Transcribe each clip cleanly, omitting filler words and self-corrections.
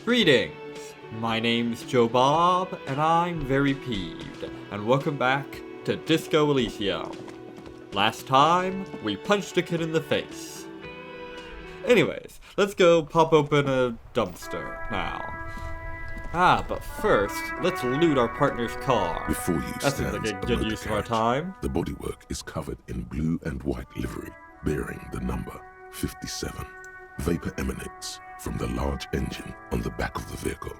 Greetings! My name's Joe Bob, and I'm very peeved, and welcome back to Disco Elysium. Last time, we punched a kid in the face. Anyways, let's go pop open a dumpster now. But first, let's loot our partner's car. Before you That seems stands like a a good use of our motorcarriage. time. The bodywork is covered in blue and white livery, bearing the number 57. Vapor emanates from the large engine on the back of the vehicle.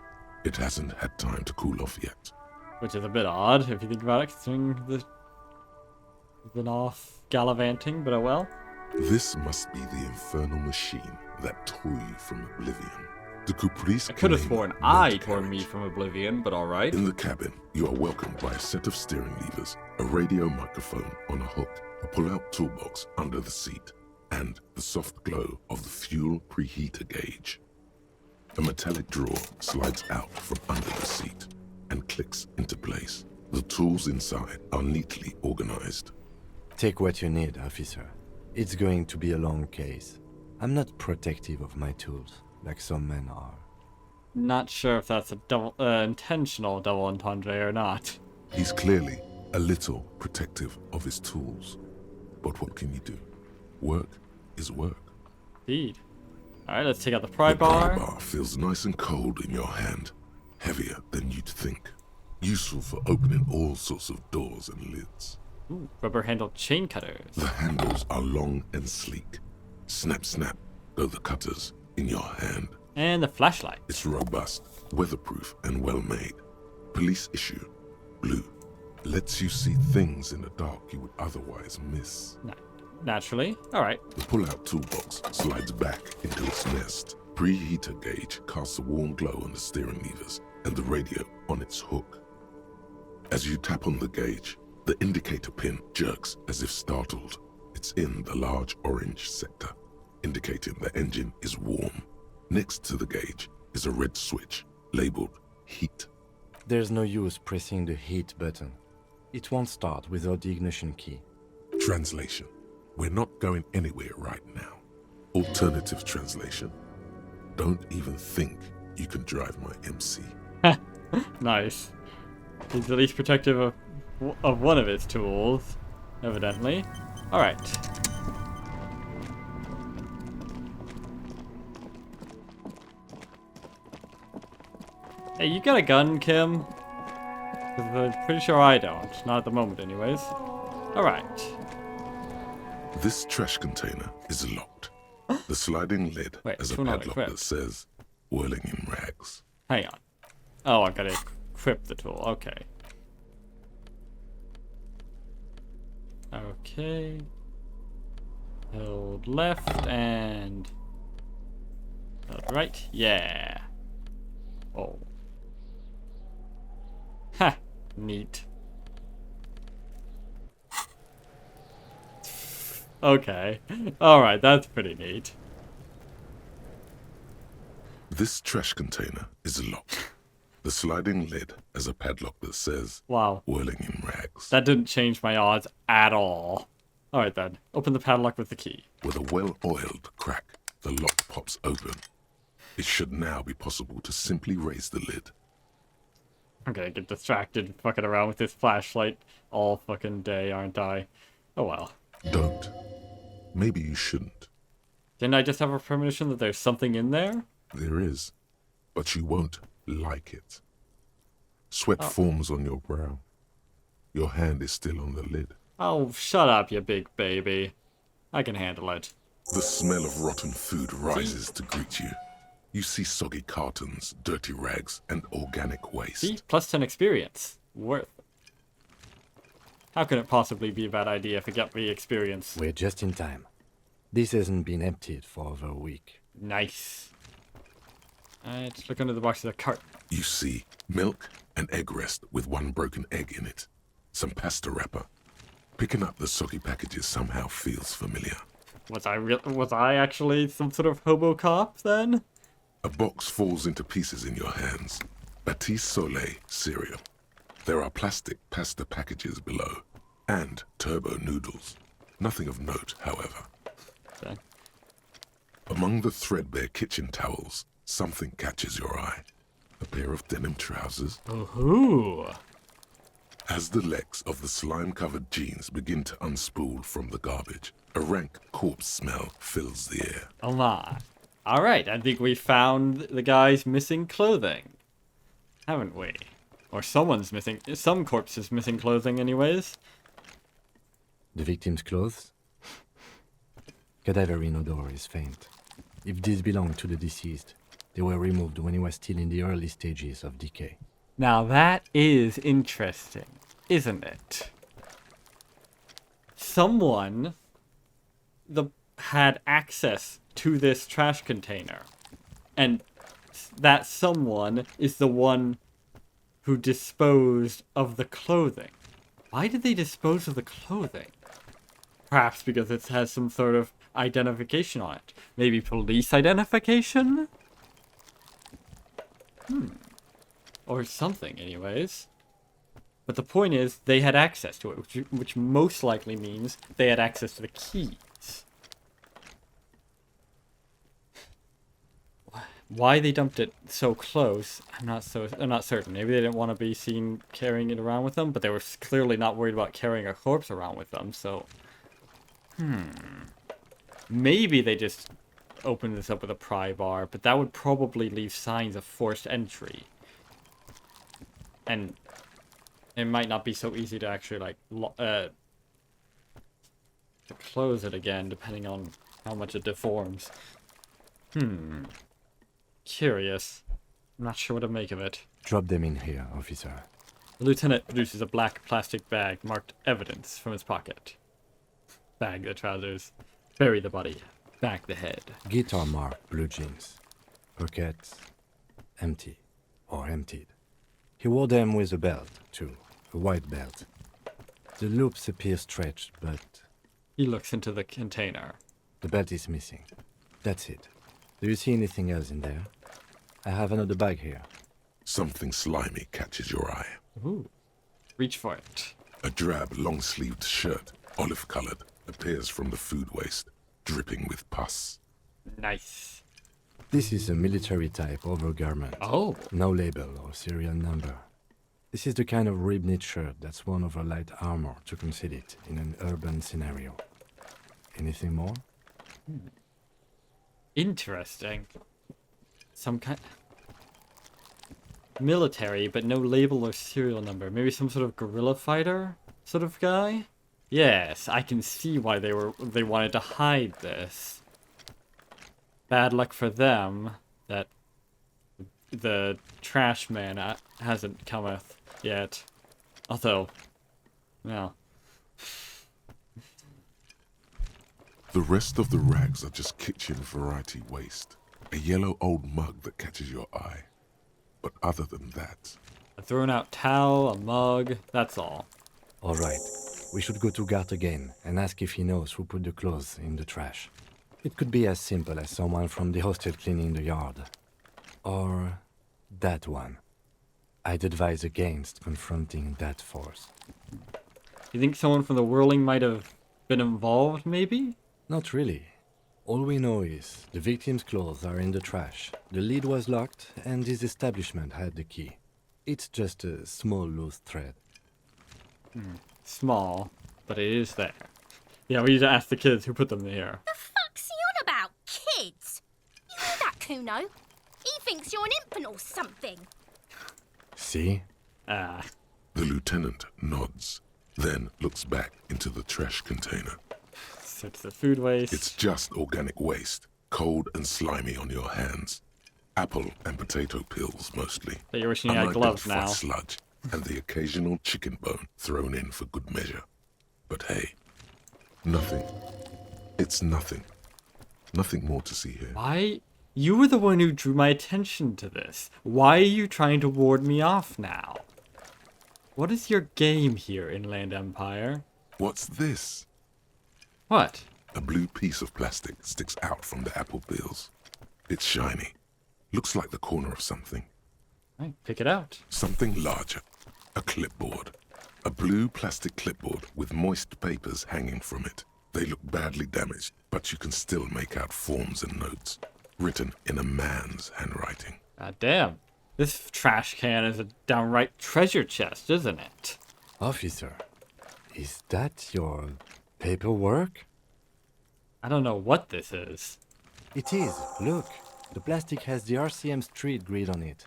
It hasn't had time to cool off yet. Which is a bit odd, if you think about it, considering the... been off gallivanting, but oh well. This must be the infernal machine that tore you from oblivion. The Caprice I could have claim sworn I motorcarriage. tore me from oblivion, but alright. In the cabin, you are welcomed by a set of steering levers, a radio microphone on a hook, a pull-out toolbox under the seat, and the soft glow of the fuel preheater gauge. A metallic drawer slides out from under the seat and clicks into place. The tools inside are neatly organized. Take what you need, officer. It's going to be a long case. I'm not protective of my tools, like some men are. Not sure if that's a intentional double entendre or not. He's clearly a little protective of his tools. But what can you do? Work is work. Indeed. Alright, let's take out the pry The pry bar. bar feels nice and cold in your hand, heavier than you'd think. Useful for opening all sorts of doors and lids. Ooh, rubber-handled chain cutters. The handles are long and sleek. Snap, snap, go the cutters in your hand. And the flashlight. It's robust, weatherproof, and well-made. Police issue, blue. Lets you see things in the dark you would otherwise miss. Naturally. Alright. The pull-out toolbox slides back into its nest. Preheater gauge casts a warm glow on the steering levers and the radio on its hook. As you tap on the gauge, the indicator pin jerks as if startled. It's in the large orange sector, indicating the engine is warm. Next to the gauge is a red switch labeled heat. There's no use pressing the heat button. It won't start without the ignition key. Translation: we're not going anywhere right now. Alternative translation: don't even think you can drive my MC. Nice. He's at least protective of one of his tools, evidently. Alright. Hey, you got a gun, Kim? 'Cause I'm pretty sure I don't. Not at the moment, anyways. Alright. This trash container is locked. The sliding lid Wait, has a tool not padlock equipped. that says whirling in rags. Hang on. Oh, I gotta equip the tool. Okay. Okay. Hold left and hold right. Yeah. Oh. Ha! Neat. Okay. Alright, that's pretty neat. This trash container is locked. The sliding lid has a padlock that says Wow. whirling in rags. That didn't change my odds at all. Alright then. Open the padlock with the key. With a well-oiled crack, the lock pops open. It should now be possible to simply raise the lid. I'm gonna get distracted fucking around with this flashlight all fucking day, aren't I? Oh well. Don't. Maybe you shouldn't. Didn't I just have a premonition that there's something in there? There is, but you won't like it. Sweat forms on your brow. Your hand is still on the lid. Oh, shut up, you big baby. I can handle it. The smell of rotten food rises to greet you. You see soggy cartons, dirty rags, and organic waste. See? Plus 10 experience. Worth it. How can it possibly be a bad idea if it got me experience? We're just in time. This hasn't been emptied for over a week. Nice. Let's look under the box of the cart. You see milk and egg rest with one broken egg in it. Some pasta wrapper. Picking up the soggy packages somehow feels familiar. Was I actually some sort of hobo cop then? A box falls into pieces in your hands. Batiste Soleil cereal. There are plastic pasta packages below, and turbo noodles. Nothing of note, however. Okay. Among the threadbare kitchen towels something catches your eye. A pair of denim trousers. Ooh. As the legs of the slime-covered jeans begin to unspool from the garbage, a rank corpse smell fills the air. Oh my. Alright, I think we found the guy's missing clothing. Haven't we? Or someone's missing... Some corpse is missing clothing anyways. The victim's clothes? Cadaverine odor is faint. If these belong to the deceased, they were removed when he was still in the early stages of decay. Now that is interesting, isn't it? Someone had access to this trash container. And that someone is the one who disposed of the clothing. Why did they dispose of the clothing? Perhaps because it has some sort of identification on it. Maybe police identification? Or something, anyways. But the point is, they had access to it, which most likely means they had access to the keys. Why they dumped it so close, I'm not certain. Maybe they didn't want to be seen carrying it around with them, but they were clearly not worried about carrying a corpse around with them, so... Maybe they just opened this up with a pry bar, but that would probably leave signs of forced entry. And it might not be so easy to actually, like, to close it again, depending on how much it deforms. Curious. I'm not sure what to make of it. Drop them in here, officer. The lieutenant produces a black plastic bag marked evidence from his pocket. Bag the trousers. Bury the body. Bag the head. Guitar marked blue jeans. Pockets empty or emptied. He wore them with a belt, too. A white belt. The loops appear stretched, but... He looks into the container. The belt is missing. That's it. Do you see anything else in there? I have another bag here. Something slimy catches your eye. Ooh. Reach for it. A drab, long-sleeved shirt, olive-colored, appears from the food waste, dripping with pus. Nice. This is a military-type overgarment. Oh. No label or serial number. This is the kind of rib-knit shirt that's worn over light armor to conceal it in an urban scenario. Anything more? Interesting. Some kind... Military, but no label or serial number. Maybe some sort of guerrilla fighter sort of guy? Yes, I can see why they wanted to hide this. Bad luck for them that the trash man hasn't cometh yet. Although, well... The rest of the rags are just kitchen variety waste. A yellow old mug that catches your eye. But other than that... A thrown out towel, a mug, that's all. All right. We should go to Gart again and ask if he knows who put the clothes in the trash. It could be as simple as someone from the hostel cleaning the yard. Or that one. I'd advise against confronting that force. You think someone from the whirling might have been involved, maybe? Not really. All we know is the victim's clothes are in the trash. The lid was locked and his establishment had the key. It's just a small loose thread. Small, but it is there. Yeah, we need to ask the kids who put them there. The fuck's he on about, kids? You hear that, Kuno? He thinks you're an infant or something. See? Ah. The lieutenant nods, then looks back into the trash container. So it's the food waste. It's just organic waste, cold and slimy on your hands. Apple and potato peels, mostly. But you're wishing you had gloves now. Sludge, and the occasional chicken bone thrown in for good measure. But hey, nothing. It's nothing. Nothing more to see here. Why? You were the one who drew my attention to this. Why are you trying to ward me off now? What is your game here, Inland Empire? What's this? What? A blue piece of plastic sticks out from the apple peels. It's shiny. Looks like the corner of something. Right, pick it out. Something larger. A clipboard. A blue plastic clipboard with moist papers hanging from it. They look badly damaged, but you can still make out forms and notes. written in a man's handwriting. God damn. This trash can is a downright treasure chest, isn't it? Officer, is that your paperwork? I don't know what this is. It is. Look, the plastic has the RCM street grid on it.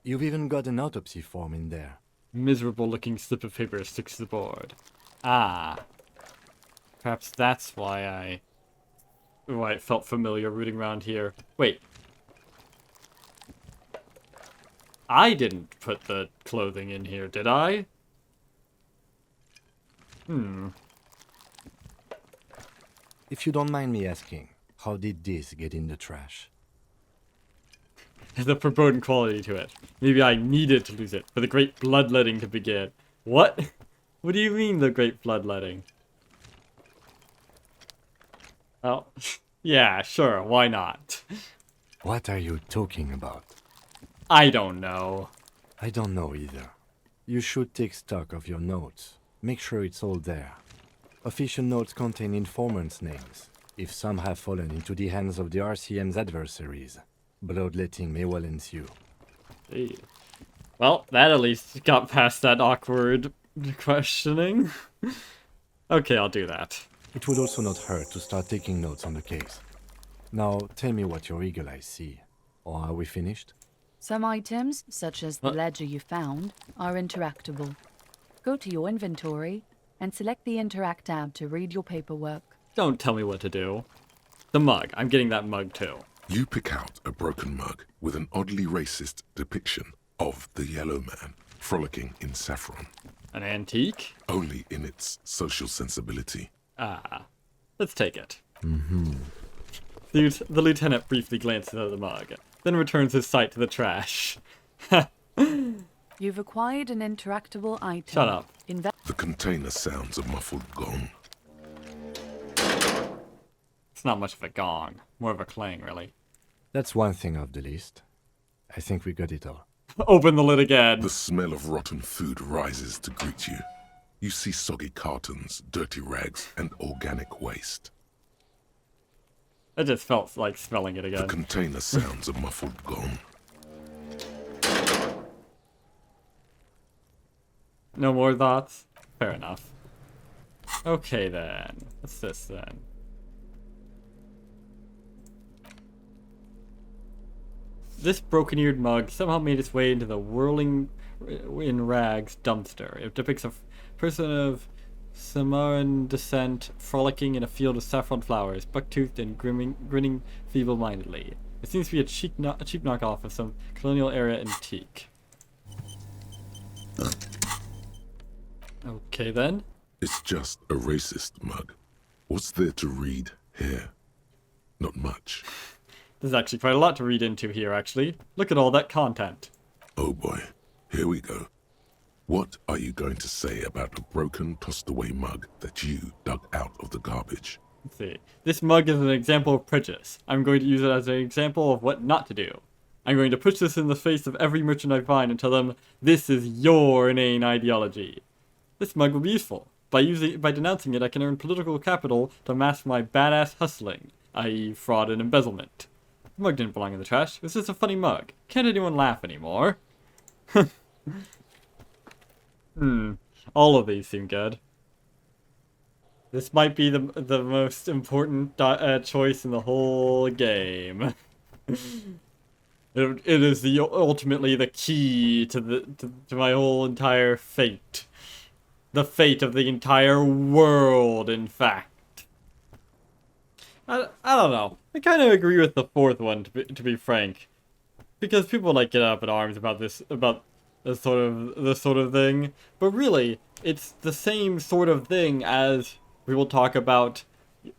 You've even got an autopsy form in there. Miserable looking slip of paper sticks to the board. Ah. Perhaps that's why it felt familiar rooting around here. Wait. I didn't put the clothing in here, did I? If you don't mind me asking, how did this get in the trash? The foreboding quality to it. Maybe I needed to lose it for the great bloodletting to begin. What? What do you mean, the great bloodletting? Oh, yeah, sure, why not? What are you talking about? I don't know. I don't know either. You should take stock of your notes. Make sure it's all there. Official notes contain informants' names. If some have fallen into the hands of the RCM's adversaries, bloodletting may well ensue. Hey. Well, that at least got past that awkward questioning. Okay, I'll do that. It would also not hurt to start taking notes on the case. Now, tell me what your eagle eyes see. Or are we finished? Some items, such as the What? ledger you found, are interactable. Go to your inventory and select the Interact tab to read your paperwork. Don't tell me what to do. The mug. I'm getting that mug too. You pick out a broken mug with an oddly racist depiction of the yellow man frolicking in saffron, An antique? only in its social sensibility. Ah. Let's take it. The lieutenant briefly glances at the mug, then returns his sight to the trash. You've acquired an interactable item. Shut up. The container sounds a muffled gong. It's not much of a gong. More of a clang, really. That's one thing off the list. I think we got it all. Open the lid again. The smell of rotten food rises to greet you. You see soggy cartons, dirty rags, and organic waste. I just felt like smelling it The again. container sounds a muffled gong. No more thoughts? Fair enough. Okay then. What's this then? This broken-eared mug somehow made its way into the whirling in rags dumpster. It depicts a person of Samoan descent frolicking in a field of saffron flowers, buck-toothed and grinning feeble-mindedly. It seems to be a cheap knockoff of some colonial-era antique. Okay then. It's just a racist mug. What's there to read here? Not much. There's actually quite a lot to read into here, actually. Look at all that content. Oh boy, here we go. What are you going to say about a broken, tossed-away mug that you dug out of the garbage? Let's see. This mug is an example of prejudice. I'm going to use it as an example of what not to do. I'm going to push this in the face of every merchant I find and tell them, this is your inane ideology. This mug will be useful. By denouncing it, I can earn political capital to mask my badass hustling, i.e. fraud and embezzlement. The mug didn't belong in the trash. It was just a funny mug. Can't anyone laugh anymore? All of these seem good. This might be the most important choice in the whole game. It is ultimately the key to my whole entire fate. The fate of the entire world, in fact. I don't know. I kind of agree with the fourth one, to be frank, because people like get up in arms about this sort of thing. But really, it's the same sort of thing as we will talk about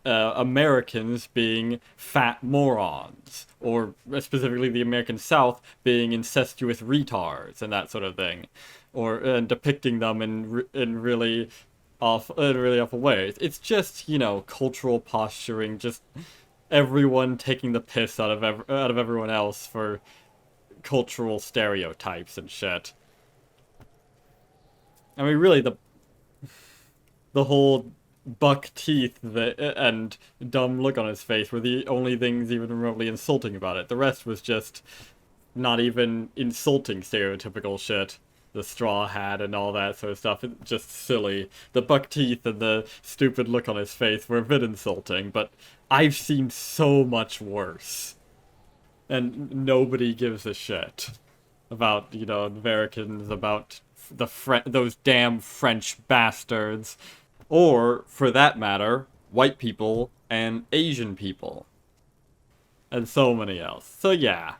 Americans being fat morons, or specifically the American South being incestuous retards and that sort of thing, or depicting them in really awful ways. It's just, you know, cultural posturing, just everyone taking the piss out of everyone else for cultural stereotypes and shit. I mean, really, the whole buck teeth and dumb look on his face were the only things even remotely insulting about it. The rest was just not even insulting stereotypical shit. The straw hat and all that sort of stuff, it's just silly. The buck teeth and the stupid look on his face were a bit insulting, but I've seen so much worse. And nobody gives a shit about, Americans, about those damn French bastards. Or, for that matter, white people and Asian people. And so many else. So yeah.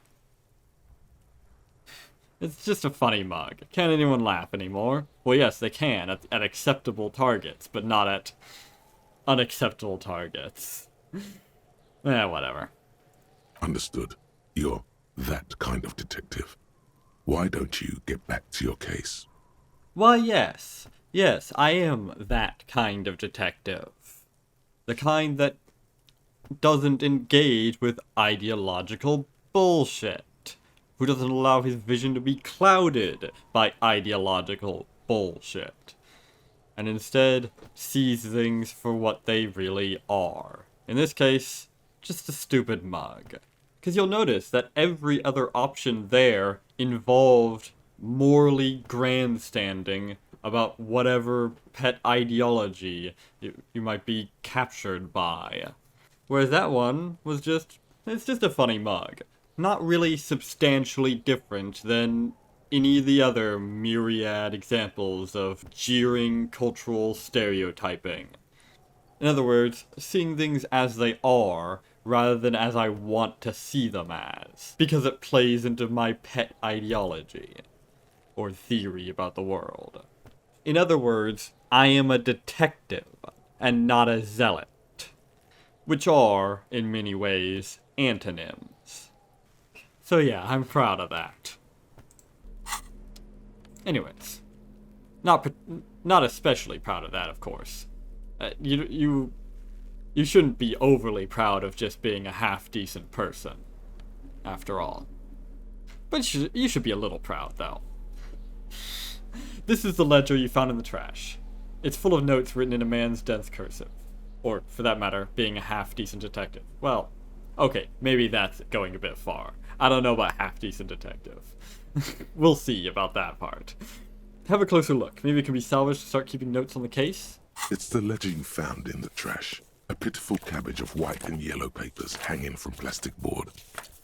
It's just a funny mug. Can't anyone laugh anymore? Well, yes, they can at acceptable targets, but not at unacceptable targets. Whatever. Understood. You're that kind of detective. Why don't you get back to your case? Why, yes. Yes, I am that kind of detective. The kind that doesn't engage with ideological bullshit. Who doesn't allow his vision to be clouded by ideological bullshit. And instead sees things for what they really are. In this case, just a stupid mug. Because you'll notice that every other option there involved morally grandstanding about whatever pet ideology you might be captured by. Whereas that one was it's just a funny mug. Not really substantially different than any of the other myriad examples of jeering cultural stereotyping. In other words, seeing things as they are, rather than as I want to see them as, because it plays into my pet ideology, or theory about the world. In other words, I am a detective, and not a zealot, which are, in many ways, antonyms. So yeah, I'm proud of that. Anyways, not especially proud of that, of course. You shouldn't be overly proud of just being a half-decent person, after all. But you should be a little proud, though. This is the ledger you found in the trash. It's full of notes written in a man's dense cursive. Or, for that matter, being a half-decent detective. Well, okay, maybe that's going a bit far. I don't know about half-decent detective. We'll see about that part. Have a closer look. Maybe it can be salvaged to start keeping notes on the case? It's the ledger you found in the trash. A pitiful cabbage of white and yellow papers hanging from plastic board,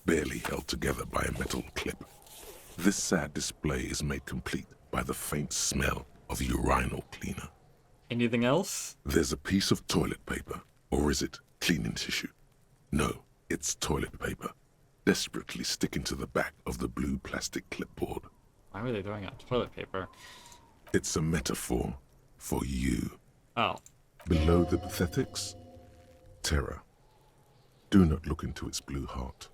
barely held together by a metal clip. This sad display is made complete by the faint smell of urinal cleaner. Anything else? There's a piece of toilet paper, or is it cleaning tissue? No, it's toilet paper, desperately sticking to the back of the blue plastic clipboard. Why were they throwing out toilet paper? It's a metaphor for you. Oh. Below the pathetics, terror. Do not look into its blue heart.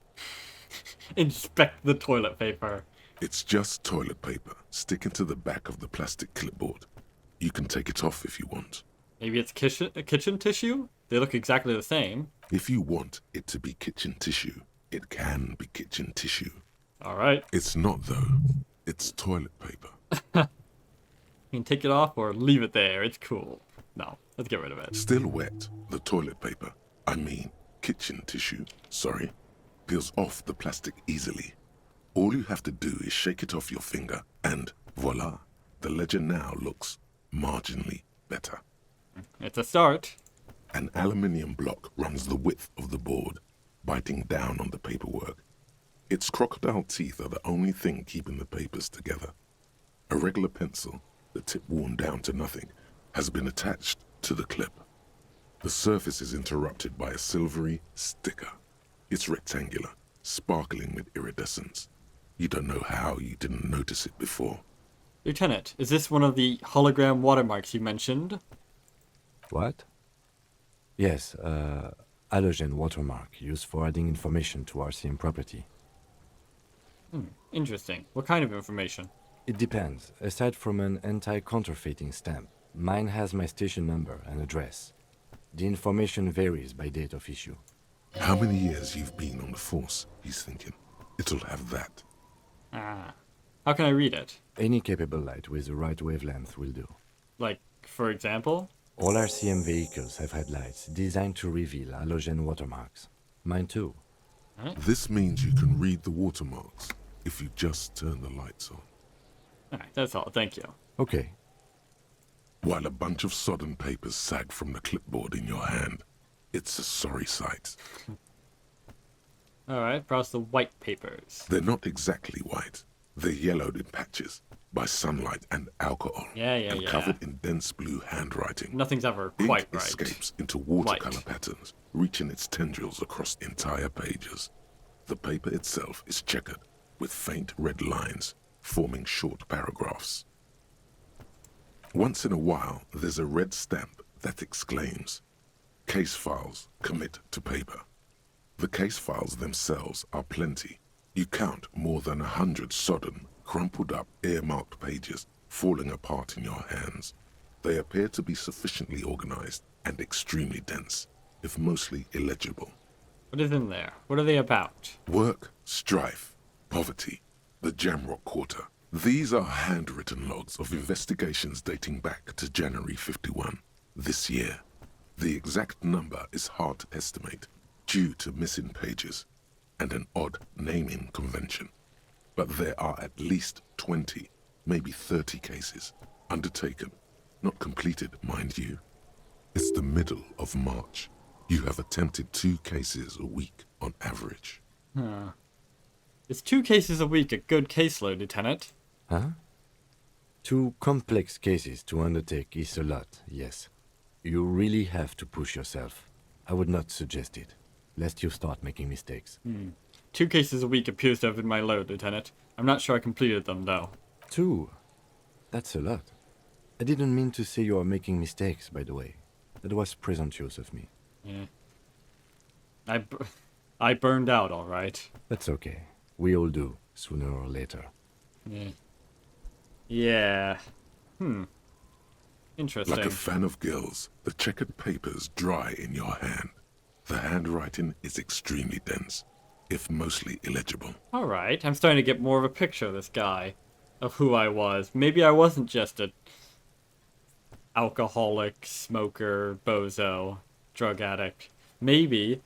Inspect the toilet paper. It's just toilet paper sticking to the back of the plastic clipboard. You can take it off if you want. Maybe it's kitchen tissue? They look exactly the same. If you want it to be kitchen tissue, it can be kitchen tissue. Alright. It's not, though. It's toilet paper. You can take it off or leave it there. It's cool. No, let's get rid of it. Still wet, the toilet paper, kitchen tissue, peels off the plastic easily. All you have to do is shake it off your finger, and voila, the ledger now looks marginally better. It's a start. An aluminium block runs the width of the board, biting down on the paperwork. Its crocodile teeth are the only thing keeping the papers together. A regular pencil, the tip worn down to nothing, has been attached to the clip. The surface is interrupted by a silvery sticker. It's rectangular, sparkling with iridescence. You don't know how you didn't notice it before. Lieutenant, is this one of the hologram watermarks you mentioned? What? Yes, halogen watermark used for adding information to RCM property. Interesting. What kind of information? It depends. Aside from an anti-counterfeiting stamp, mine has my station number and address. The information varies by date of issue. How many years you've been on the force, he's thinking. It'll have that. Ah. How can I read it? Any capable light with the right wavelength will do. Like, for example? All RCM vehicles have headlights designed to reveal halogen watermarks. Mine too. This means you can read the watermarks if you just turn the lights on. Alright, that's all. Thank you. Okay. While a bunch of sodden papers sag from the clipboard in your hand, it's a sorry sight. Alright, browse the white papers. They're not exactly white. They're yellowed in patches by sunlight and alcohol. And covered in dense blue handwriting. Nothing's ever Ink quite right. escapes into watercolor White. patterns, reaching its tendrils across entire pages. The paper itself is checkered, with faint red lines, forming short paragraphs. Once in a while, there's a red stamp that exclaims, "Case files, commit to paper." The case files themselves are plenty. You count more than 100 sodden, crumpled up, earmarked pages falling apart in your hands. They appear to be sufficiently organized and extremely dense, if mostly illegible. What is in there? What are they about? Work, strife, poverty, the Jamrock Quarter. These are handwritten logs of investigations dating back to January 51, this year. The exact number is hard to estimate, due to missing pages and an odd naming convention. But there are at least 20, maybe 30 cases undertaken, not completed, mind you. It's the middle of March. You have attempted 2 cases a week on average. Is 2 cases a week a good caseload, Lieutenant? Huh? 2 complex cases to undertake is a lot, yes. You really have to push yourself. I would not suggest it, lest you start making mistakes. 2 cases a week appears to have been my load, Lieutenant. I'm not sure I completed them, though. 2? That's a lot. I didn't mean to say you are making mistakes, by the way. That was presumptuous of me. Yeah. I burned out, alright. That's okay. We all do, sooner or later. Yeah. Interesting. Like a fan of gills, the checkered papers dry in your hand. The handwriting is extremely dense, if mostly illegible. Alright, I'm starting to get more of a picture of this guy. Of who I was. Maybe I wasn't just a alcoholic, smoker, bozo, drug addict. Maybe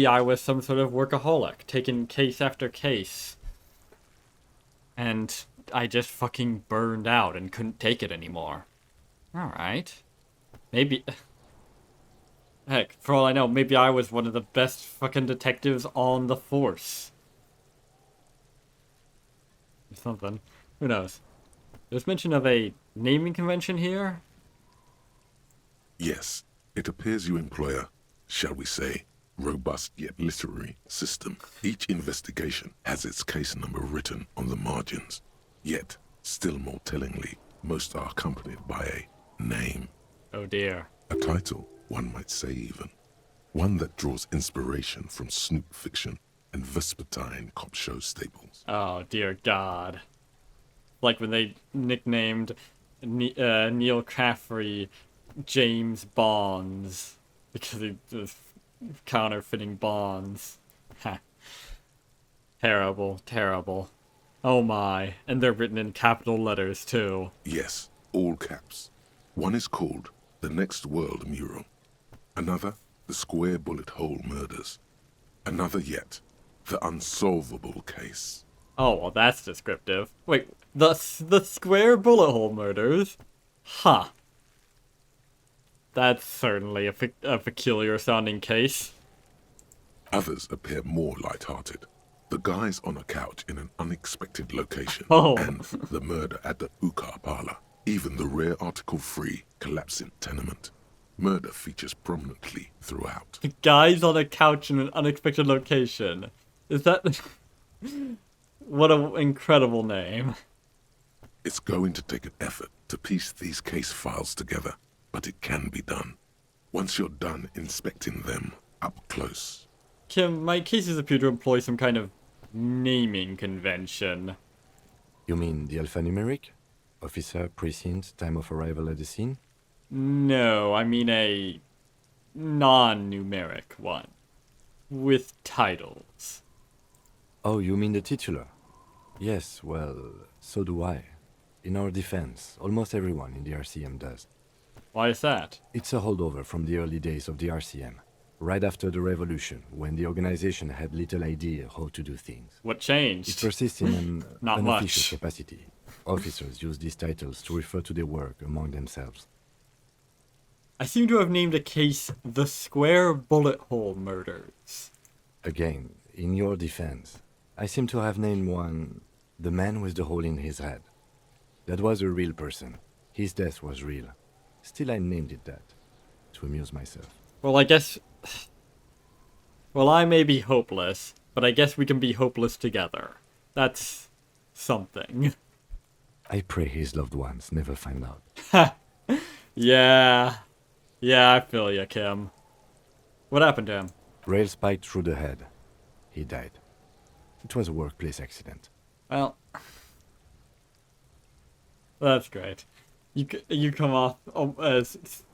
I was some sort of workaholic, taking case after case. And I just fucking burned out and couldn't take it anymore. Alright. Maybe... Heck, for all I know, maybe I was one of the best fucking detectives on the force. Or something. Who knows? There's mention of a naming convention here? Yes, it appears you employ a, shall we say, robust yet literary system. Each investigation has its case number written on the margins. Yet, still more tellingly, most are accompanied by a name. Oh dear. A title, one might say even. One that draws inspiration from snoop fiction and vespertine cop show staples. Oh dear God. Like when they nicknamed Neil Caffrey James Bonds because he was counterfeiting bonds. Ha. Terrible, terrible. Oh my, and they're written in capital letters too. Yes, all caps. One is called The Next World Mural. Another, The Square Bullet Hole Murders. Another yet, The Unsolvable Case. Oh, well that's descriptive. Wait, the square bullet hole murders? Huh. That's certainly a peculiar sounding case. Others appear more light-hearted. The guys on a couch in an unexpected location. Oh. And the murder at the hookah parlor. Even the rare article-free collapsing tenement. Murder features prominently throughout. The guys on a couch in an unexpected location. Is that... What an incredible name. It's going to take an effort to piece these case files together, but it can be done. Once you're done inspecting them up close. Kim, my cases appear to employ some kind of naming convention. You mean the alphanumeric? Officer, precinct, time of arrival at the scene? No, I mean a non-numeric one. With titles. Oh, you mean the titular? Yes, well, so do I. In our defense, almost everyone in the RCM does. Why is that? It's a holdover from the early days of the RCM, right after the revolution, when the organization had little idea how to do things. What It changed? persists in an Not unofficial much. capacity. Officers use these titles to refer to their work among themselves. I seem to have named a case the Square Bullet Hole Murders. Again, in your defense, I seem to have named one the man with the hole in his head. That was a real person. His death was real. Still, I named it that, to amuse myself. Well, I guess... Well, I may be hopeless, but I guess we can be hopeless together. That's something. I pray his loved ones never find out. Yeah. Yeah, I feel ya, Kim. What happened to him? Rail spiked through the head. He died. It was a workplace accident. Well... That's great. You come off as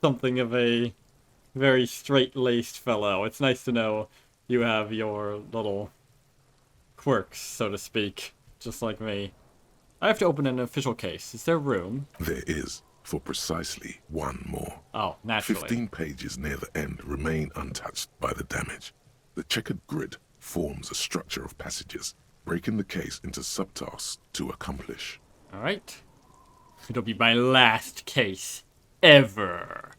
something of a very straight-laced fellow. It's nice to know you have your little quirks, so to speak, just like me. I have to open an official case. Is there room? There is, for precisely one more. Oh, naturally. 15 pages near the end remain untouched by the damage. The checkered grid forms a structure of passages, breaking the case into subtasks to accomplish. Alright. It'll be my last case. Ever.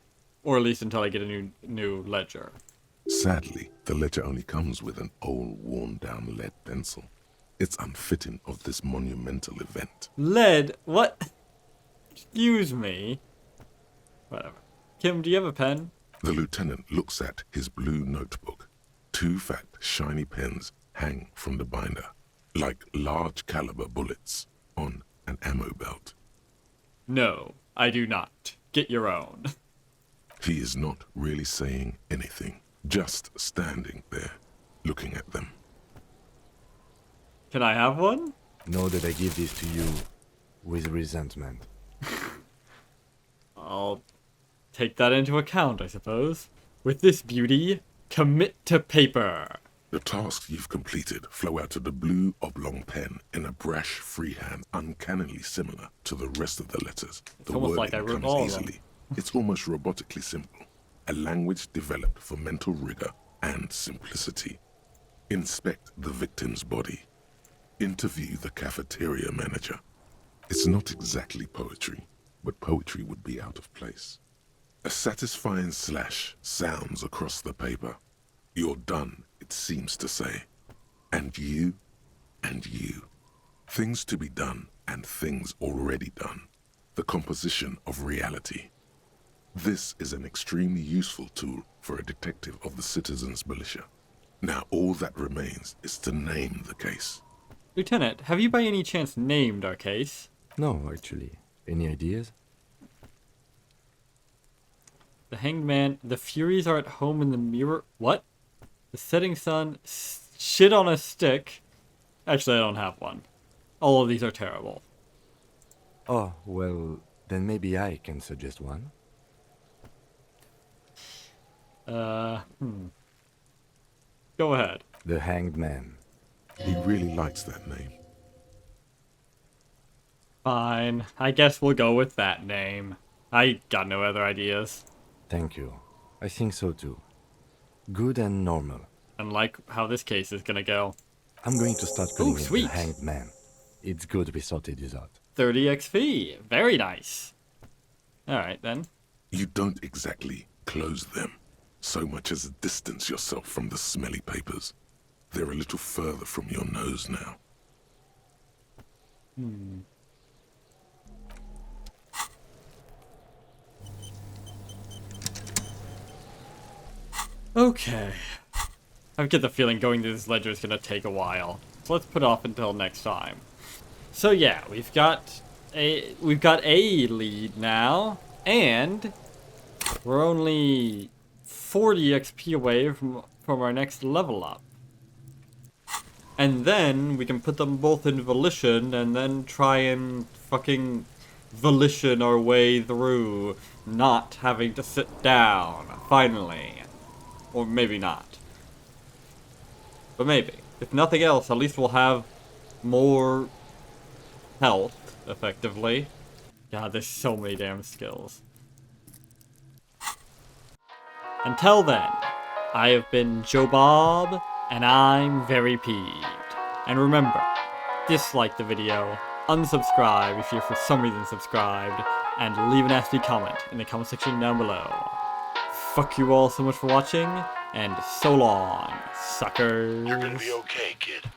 Or at least until I get a new ledger. Sadly, the ledger only comes with an old, worn-down lead pencil. It's unfitting of this monumental event. Lead? What? Excuse me. Whatever. Kim, do you have a pen? The lieutenant looks at his blue notebook. 2 fat, shiny pens hang from the binder, like large caliber bullets on an ammo belt. No, I do not. Get your own. He is not really saying anything, just standing there, looking at them. Can I have one? Know that I give this to you with resentment. I'll take that into account, I suppose. With this beauty, commit to paper. The tasks you've completed flow out of the blue oblong pen in a brash freehand uncannily similar to the rest of the letters. The almost like wording I wrote comes all of them. easily. It's almost robotically simple. A language developed for mental rigor and simplicity. Inspect the victim's body. Interview the cafeteria manager. It's not exactly poetry, but poetry would be out of place. A satisfying slash sounds across the paper. You're done, it seems to say. And you, and you. Things to be done and things already done. The composition of reality. This is an extremely useful tool for a detective of the citizens' militia. Now all that remains is to name the case. Lieutenant, have you by any chance named our case? No, actually. Any ideas? The Hanged Man, the Furies are at home in the mirror. What? The Setting Sun, shit on a stick. Actually, I don't have one. All of these are terrible. Oh, well, then maybe I can suggest one. Go ahead. The Hanged Man. He really likes that name. Fine. I guess we'll go with that name. I got no other ideas. Thank you. I think so too. Good and normal. Unlike how this case is gonna go. I'm going to start calling Ooh, it sweet. the Hanged Man. It's good we sorted this out. 30 XP. Very nice. Alright then. You don't exactly close them, so much as distance yourself from the smelly papers. They're a little further from your nose now. Okay. I get the feeling going through this ledger is gonna take a while. So let's put off until next time. So yeah, we've got a lead now, and we're only 40 XP away from our next level up. And then we can put them both in volition and then try and fucking volition our way through not having to sit down, finally. Or maybe not. But maybe. If nothing else, at least we'll have more health, effectively. God, there's so many damn skills. Until then, I have been Joe Bob, and I'm very peeved. And remember, dislike the video, unsubscribe if you're for some reason subscribed, and leave a nasty comment in the comment section down below. Fuck you all so much for watching, and so long, suckers. You're gonna be okay, kid.